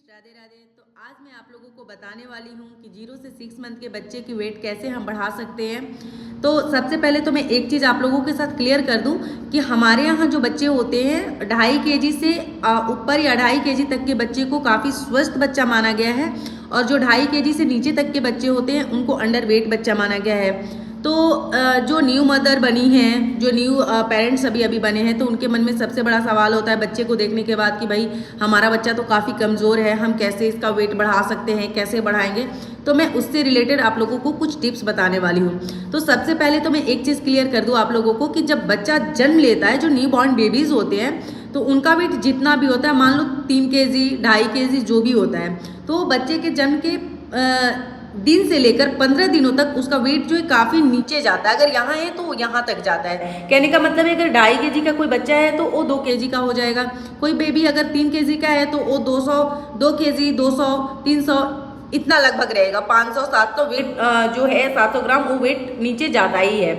राधे राधे। तो आज मैं आप लोगों को बताने वाली हूँ कि 0 से 6 मंथ के बच्चे की वेट कैसे हम बढ़ा सकते हैं। तो सबसे पहले तो मैं एक चीज़ आप लोगों के साथ क्लियर कर दूँ कि हमारे यहाँ जो बच्चे होते हैं 2.5 kg से ऊपर या 2.5 kg तक के बच्चे को काफ़ी स्वस्थ बच्चा माना गया है, और जो 2.5 kg से नीचे तक के बच्चे होते हैं उनको अंडर वेट बच्चा माना गया है। तो जो न्यू मदर बनी हैं, जो न्यू पेरेंट्स अभी बने हैं, तो उनके मन में सबसे बड़ा सवाल होता है बच्चे को देखने के बाद कि भाई हमारा बच्चा तो काफ़ी कमज़ोर है, हम कैसे इसका वेट बढ़ा सकते हैं, कैसे बढ़ाएंगे। तो मैं उससे रिलेटेड आप लोगों को कुछ टिप्स बताने वाली हूँ। तो सबसे पहले तो मैं एक चीज़ क्लियर कर दूँ आप लोगों को कि जब बच्चा जन्म लेता है, जो न्यू बॉर्न बेबीज़ होते हैं, तो उनका वेट जितना भी होता है, मान लो 3 kg 2.5 kg जो भी होता है, तो बच्चे के जन्म के दिन से लेकर 15 दिनों तक उसका वेट जो है काफ़ी नीचे जाता है। अगर यहाँ है तो यहाँ तक जाता है। कहने का मतलब है अगर 2.5 kg का कोई बच्चा है तो वो 2 kg का हो जाएगा। कोई बेबी अगर 3 kg का है तो वो 2 kg 200 300 इतना लगभग रहेगा। 500 700 वेट जो है 700 ग्राम वो वेट नीचे जाता ही है।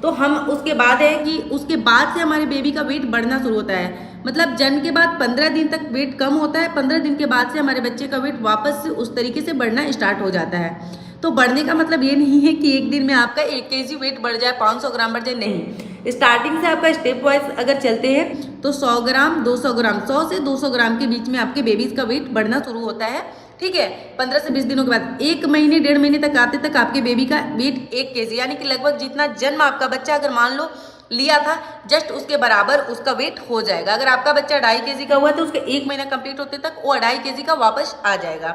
तो हम उसके बाद है कि उसके बाद से हमारे बेबी का वेट बढ़ना शुरू होता है। मतलब जन्म के बाद 15 दिन तक वेट कम होता है, 15 दिन के बाद से हमारे बच्चे का वेट वापस से उस तरीके से बढ़ना स्टार्ट हो जाता है। तो बढ़ने का मतलब ये नहीं है कि एक दिन में आपका 1 kg वेट बढ़ जाए, 500 ग्राम बढ़ जाए, नहीं। स्टार्टिंग से आपका स्टेप वाइज अगर चलते हैं तो 100 ग्राम 200 ग्राम 100 से 200 ग्राम के बीच में आपके बेबीज का वेट बढ़ना शुरू होता है। ठीक है, 15 से 20 दिनों के बाद 1 महीने 1.5 महीने तक आते तक आपके बेबी का वेट 1 kg, यानी कि लगभग जितना जन्म आपका बच्चा अगर मान लो लिया था जस्ट उसके बराबर उसका वेट हो जाएगा। अगर आपका बच्चा 2.5 kg का हुआ तो उसके 1 महीना कंप्लीट होते तक वो 2.5 kg का वापस आ जाएगा।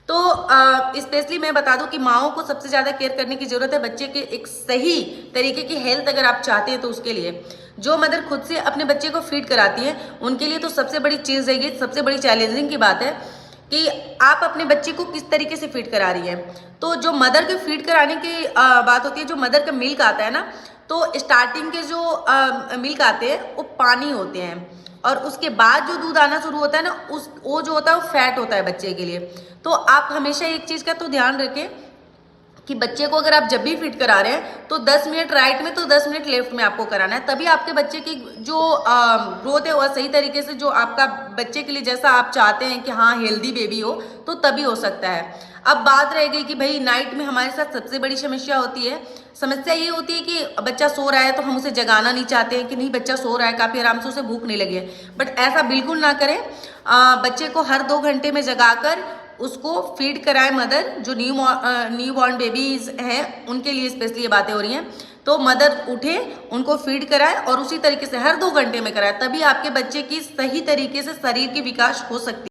तो स्पेशली मैं बता दूं कि माओं को सबसे ज़्यादा केयर करने की ज़रूरत है बच्चे के एक सही तरीके की हेल्थ अगर आप चाहते हैं तो उसके लिए जो मदर खुद से अपने बच्चे को फीड कराती है उनके लिए तो सबसे बड़ी चीज़ है, ये सबसे बड़ी चैलेंजिंग की बात है कि आप अपने बच्चे को किस तरीके से फीड करा रही हैं। तो जो मदर के फीड कराने की बात होती है, जो मदर का मिल्क आता है ना, तो स्टार्टिंग के जो मिल्क आते हैं वो पानी होते हैं, और उसके बाद जो दूध आना शुरू होता है ना वो जो होता है वो फैट होता है बच्चे के लिए। तो आप हमेशा एक चीज़ का तो ध्यान रखें कि बच्चे को अगर आप जब भी फीड करा रहे हैं तो 10 मिनट राइट में तो 10 मिनट लेफ्ट में आपको कराना है, तभी आपके बच्चे की जो ग्रोथ है वह सही तरीके से जो आपका बच्चे के लिए जैसा आप चाहते हैं कि हाँ हेल्दी बेबी हो, तो तभी हो सकता है। अब बात रह गई कि भाई नाइट में हमारे साथ सबसे बड़ी समस्या होती है। समस्या ये होती है कि बच्चा सो रहा है तो हम उसे जगाना नहीं चाहते हैं कि नहीं बच्चा सो रहा है, काफ़ी आराम से उसे भूख नहीं लगी है, बट ऐसा बिल्कुल ना करें। बच्चे को हर 2 घंटे में जगाकर उसको फीड कराएं मदर। जो न्यू बॉर्न बेबीज हैं उनके लिए स्पेशली ये बातें हो रही हैं। तो मदर उठे, उनको फीड कराएं और उसी तरीके से हर 2 घंटे में कराएं, तभी आपके बच्चे की सही तरीके से शरीर की विकास हो सकती है।